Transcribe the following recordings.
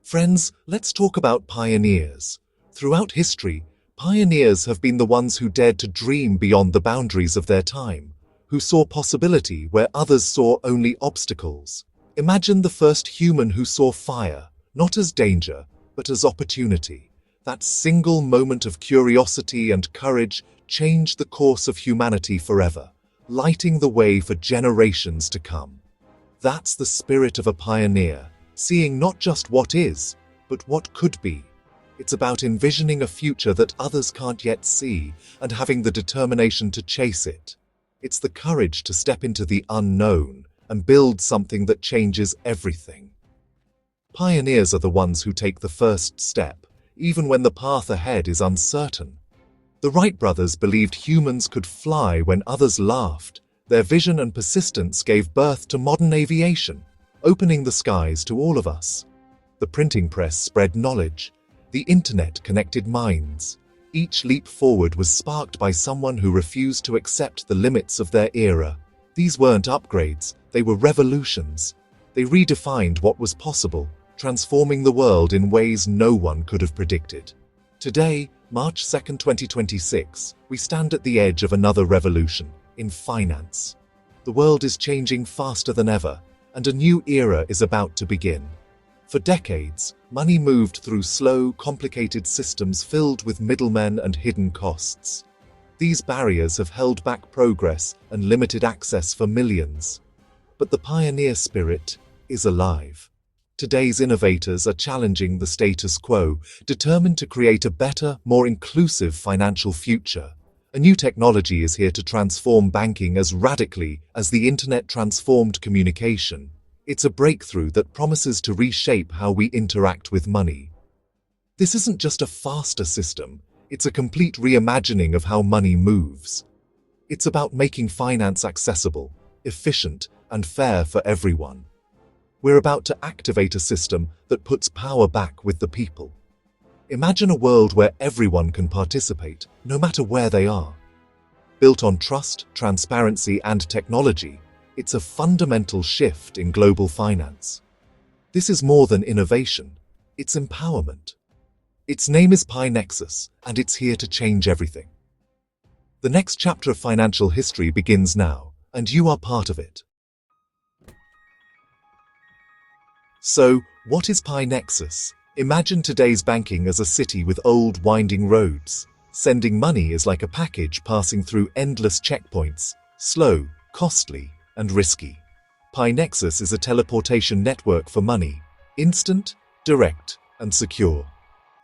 Friends, let's talk about pioneers. Throughout history, pioneers have been the ones who dared to dream beyond the boundaries of their time, who saw possibility where others saw only obstacles. Imagine the first human who saw fire, not as danger, but as opportunity. That single moment of curiosity and courage changed the course of humanity forever, lighting the way for generations to come. That's the spirit of a pioneer, seeing not just what is, but what could be. It's about envisioning a future that others can't yet see and having the determination to chase it. It's the courage to step into the unknown and build something that changes everything. Pioneers are the ones who take the first step, even when the path ahead is uncertain. The Wright brothers believed humans could fly when others laughed. Their vision and persistence gave birth to modern aviation, opening the skies to all of us. The printing press spread knowledge. The internet connected minds. Each leap forward was sparked by someone who refused to accept the limits of their era. These weren't upgrades, they were revolutions. They redefined what was possible, transforming the world in ways no one could have predicted. Today, March 2nd, 2026, we stand at the edge of another revolution, in finance. The world is changing faster than ever, and a new era is about to begin. For decades, money moved through slow, complicated systems filled with middlemen and hidden costs. These barriers have held back progress and limited access for millions. But the pioneer spirit is alive. Today's innovators are challenging the status quo, determined to create a better, more inclusive financial future. A new technology is here to transform banking as radically as the internet transformed communication. It's a breakthrough that promises to reshape how we interact with money. This isn't just a faster system, it's a complete reimagining of how money moves. It's about making finance accessible, efficient, and fair for everyone. We're about to activate a system that puts power back with the people. Imagine a world where everyone can participate, no matter where they are. Built on trust, transparency, and technology, it's a fundamental shift in global finance. This is more than innovation, it's empowerment. Its name is Pi Nexus, and it's here to change everything. The next chapter of financial history begins now, and you are part of it. So, what is Pi Nexus? Imagine today's banking as a city with old, winding roads. Sending money is like a package passing through endless checkpoints, slow, costly, and risky. Pi Nexus is a teleportation network for money, instant, direct, and secure.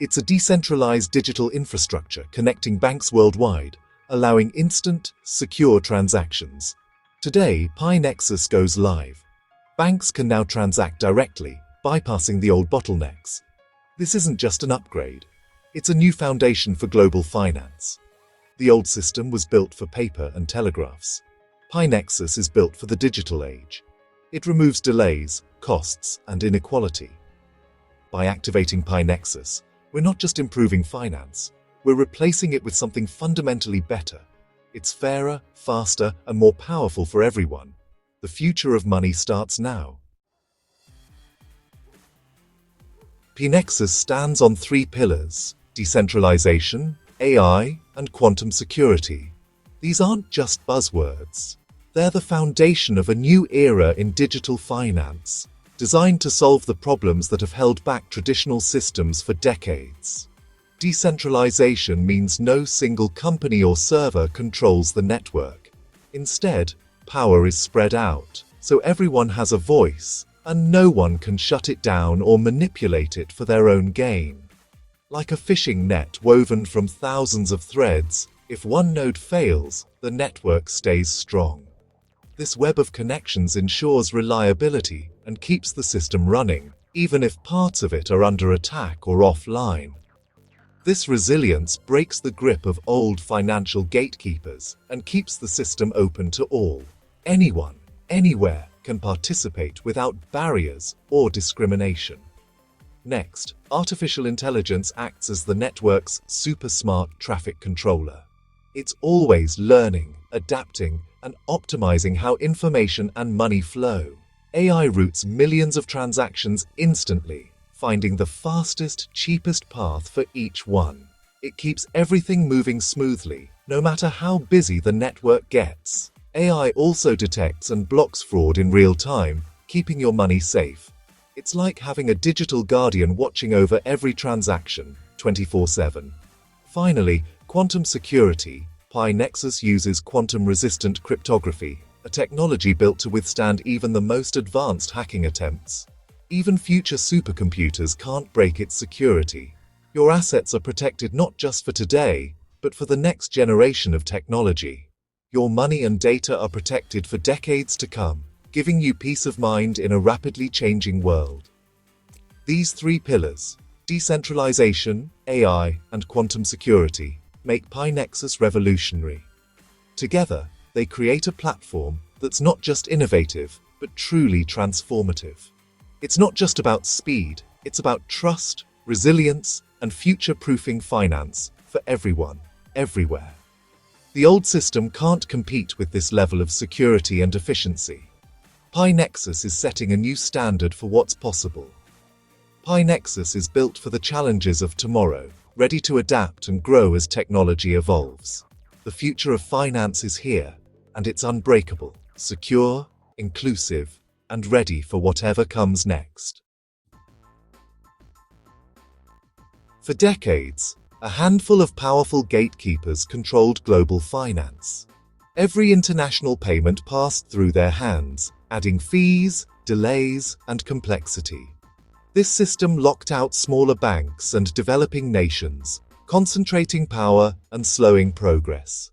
It's a decentralized digital infrastructure connecting banks worldwide, allowing instant, secure transactions. Today, Pi Nexus goes live. Banks can now transact directly, bypassing the old bottlenecks. This isn't just an upgrade, it's a new foundation for global finance. The old system was built for paper and telegraphs. Pi Nexus is built for the digital age. It removes delays, costs, and inequality. By activating Pi Nexus, we're not just improving finance, we're replacing it with something fundamentally better. It's fairer, faster, and more powerful for everyone. The future of money starts now. Pi Nexus stands on three pillars: decentralization, AI, and quantum security. These aren't just buzzwords. They're the foundation of a new era in digital finance, designed to solve the problems that have held back traditional systems for decades. Decentralization means no single company or server controls the network. Instead, power is spread out, so everyone has a voice, and no one can shut it down or manipulate it for their own gain. Like a fishing net woven from thousands of threads, if one node fails, the network stays strong. This web of connections ensures reliability and keeps the system running, even if parts of it are under attack or offline. This resilience breaks the grip of old financial gatekeepers and keeps the system open to all. Anyone, anywhere, can participate without barriers or discrimination. Next, artificial intelligence acts as the network's super-smart traffic controller. It's always learning, adapting, and optimizing how information and money flow. AI routes millions of transactions instantly, finding the fastest, cheapest path for each one. It keeps everything moving smoothly, no matter how busy the network gets. AI also detects and blocks fraud in real time, keeping your money safe. It's like having a digital guardian watching over every transaction, 24/7. Finally, quantum security. Pi Nexus uses quantum-resistant cryptography, a technology built to withstand even the most advanced hacking attempts. Even future supercomputers can't break its security. Your assets are protected not just for today, but for the next generation of technology. Your money and data are protected for decades to come, giving you peace of mind in a rapidly changing world. These three pillars, decentralization, AI, and quantum security, make Pi Nexus revolutionary. Together, they create a platform that's not just innovative, but truly transformative. It's not just about speed, it's about trust, resilience, and future-proofing finance for everyone, everywhere. The old system can't compete with this level of security and efficiency. Pi Nexus is setting a new standard for what's possible. Pi Nexus is built for the challenges of tomorrow, ready to adapt and grow as technology evolves. The future of finance is here, and it's unbreakable, secure, inclusive, and ready for whatever comes next. For decades, a handful of powerful gatekeepers controlled global finance. Every international payment passed through their hands, adding fees, delays, and complexity. This system locked out smaller banks and developing nations, concentrating power and slowing progress.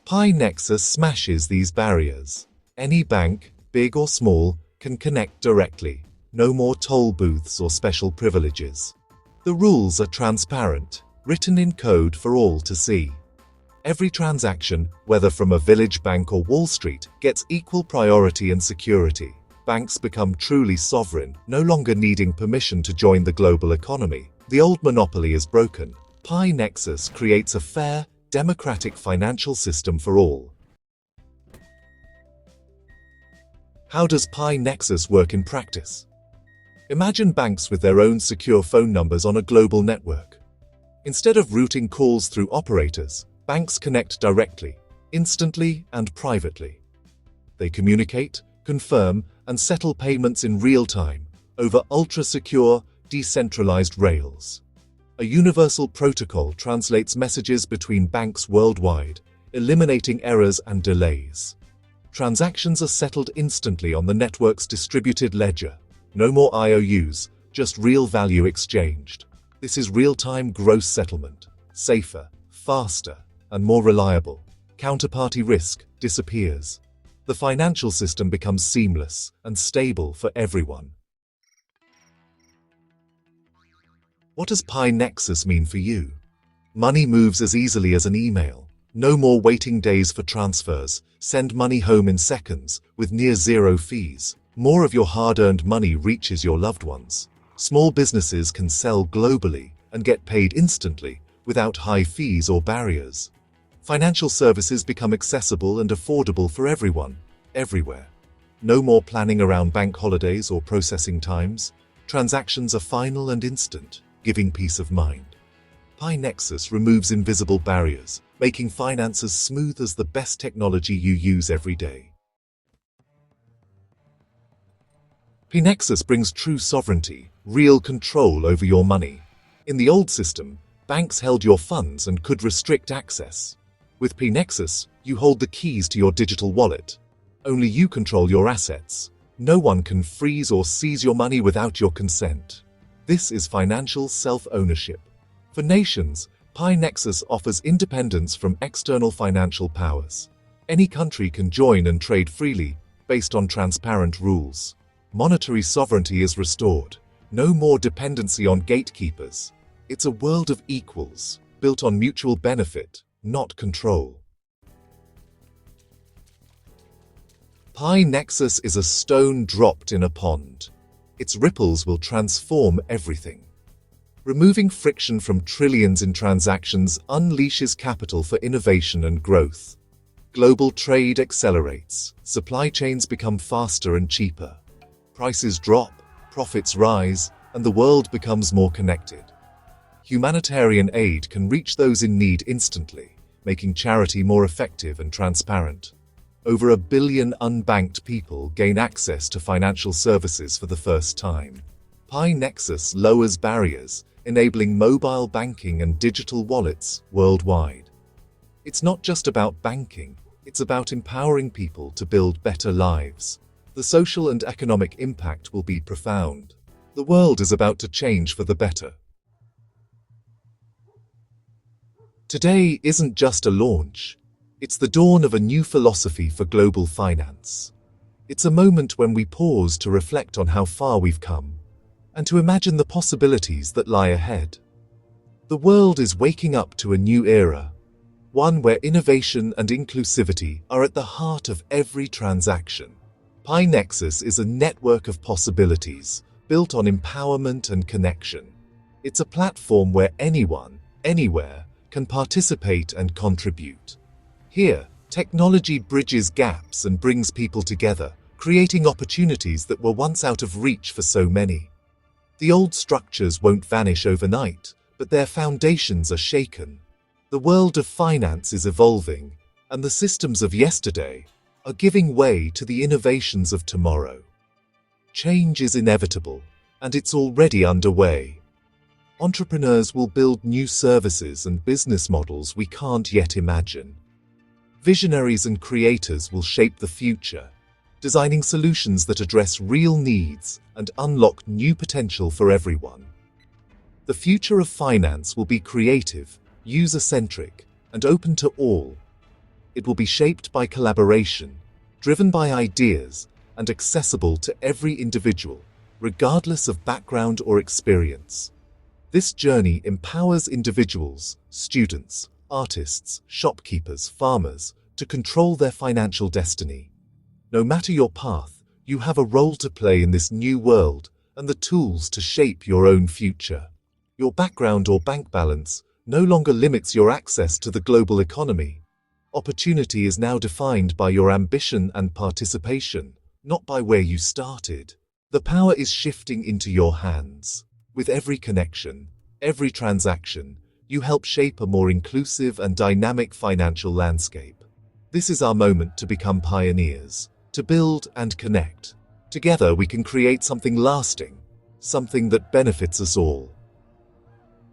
Pi Nexus smashes these barriers. Any bank, big or small, can connect directly. No more toll booths or special privileges. The rules are transparent, written in code for all to see. Every transaction, whether from a village bank or Wall Street, gets equal priority and security. Banks become truly sovereign, no longer needing permission to join the global economy. The old monopoly is broken. Pi Nexus creates a fair, democratic financial system for all. How does Pi Nexus work in practice? Imagine banks with their own secure phone numbers on a global network. Instead of routing calls through operators, banks connect directly, instantly and privately. They communicate, confirm, and settle payments in real time over ultra-secure, decentralized rails. A universal protocol translates messages between banks worldwide, eliminating errors and delays. Transactions are settled instantly on the network's distributed ledger. No more IOUs, just real value exchanged. This is real-time gross settlement, safer, faster, and more reliable. Counterparty risk disappears. The financial system becomes seamless and stable for everyone. What does Pi Nexus mean for you? Money moves as easily as an email. No more waiting days for transfers. Send money home in seconds with near zero fees. More of your hard-earned money reaches your loved ones. Small businesses can sell globally and get paid instantly without high fees or barriers. Financial services become accessible and affordable for everyone, everywhere. No more planning around bank holidays or processing times. Transactions are final and instant, giving peace of mind. Pi Nexus removes invisible barriers, making finance as smooth as the best technology you use every day. Pi Nexus brings true sovereignty, real control over your money. In the old system, banks held your funds and could restrict access. With Pi Nexus, you hold the keys to your digital wallet. Only you control your assets. No one can freeze or seize your money without your consent. This is financial self-ownership. For nations, Pi Nexus offers independence from external financial powers. Any country can join and trade freely, based on transparent rules. Monetary sovereignty is restored. No more dependency on gatekeepers. It's a world of equals, built on mutual benefit, not control. Pi Nexus is a stone dropped in a pond. Its ripples will transform everything. Removing friction from trillions in transactions unleashes capital for innovation and growth. Global trade accelerates. Supply chains become faster and cheaper. Prices drop, profits rise, and the world becomes more connected. Humanitarian aid can reach those in need instantly, making charity more effective and transparent. Over 1 billion unbanked people gain access to financial services for the first time. Pi Nexus lowers barriers, enabling mobile banking and digital wallets worldwide. It's not just about banking, it's about empowering people to build better lives. The social and economic impact will be profound. The world is about to change for the better. Today isn't just a launch, it's the dawn of a new philosophy for global finance. It's a moment when we pause to reflect on how far we've come, and to imagine the possibilities that lie ahead. The world is waking up to a new era, one where innovation and inclusivity are at the heart of every transaction. Pi Nexus is a network of possibilities built on empowerment and connection. It's a platform where anyone, anywhere, can participate and contribute. Here, technology bridges gaps and brings people together, creating opportunities that were once out of reach for so many. The old structures won't vanish overnight, but their foundations are shaken. The world of finance is evolving, and the systems of yesterday are giving way to the innovations of tomorrow. Change is inevitable, and it's already underway. Entrepreneurs will build new services and business models we can't yet imagine. Visionaries and creators will shape the future, designing solutions that address real needs and unlock new potential for everyone. The future of finance will be creative, user-centric, and open to all. It will be shaped by collaboration, driven by ideas, and accessible to every individual, regardless of background or experience. This journey empowers individuals, students, artists, shopkeepers, farmers, to control their financial destiny. No matter your path, you have a role to play in this new world and the tools to shape your own future. Your background or bank balance no longer limits your access to the global economy. Opportunity is now defined by your ambition and participation, not by where you started. The power is shifting into your hands. With every connection, every transaction, you help shape a more inclusive and dynamic financial landscape. This is our moment to become pioneers, to build and connect. Together we can create something lasting, something that benefits us all.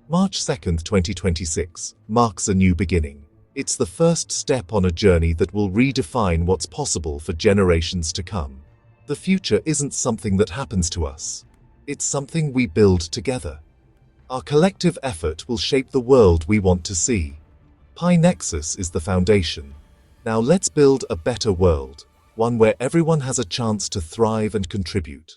March 2nd, 2026 marks a new beginning. It's the first step on a journey that will redefine what's possible for generations to come. The future isn't something that happens to us. It's something we build together. Our collective effort will shape the world we want to see. Pi Nexus is the foundation. Now let's build a better world, one where everyone has a chance to thrive and contribute.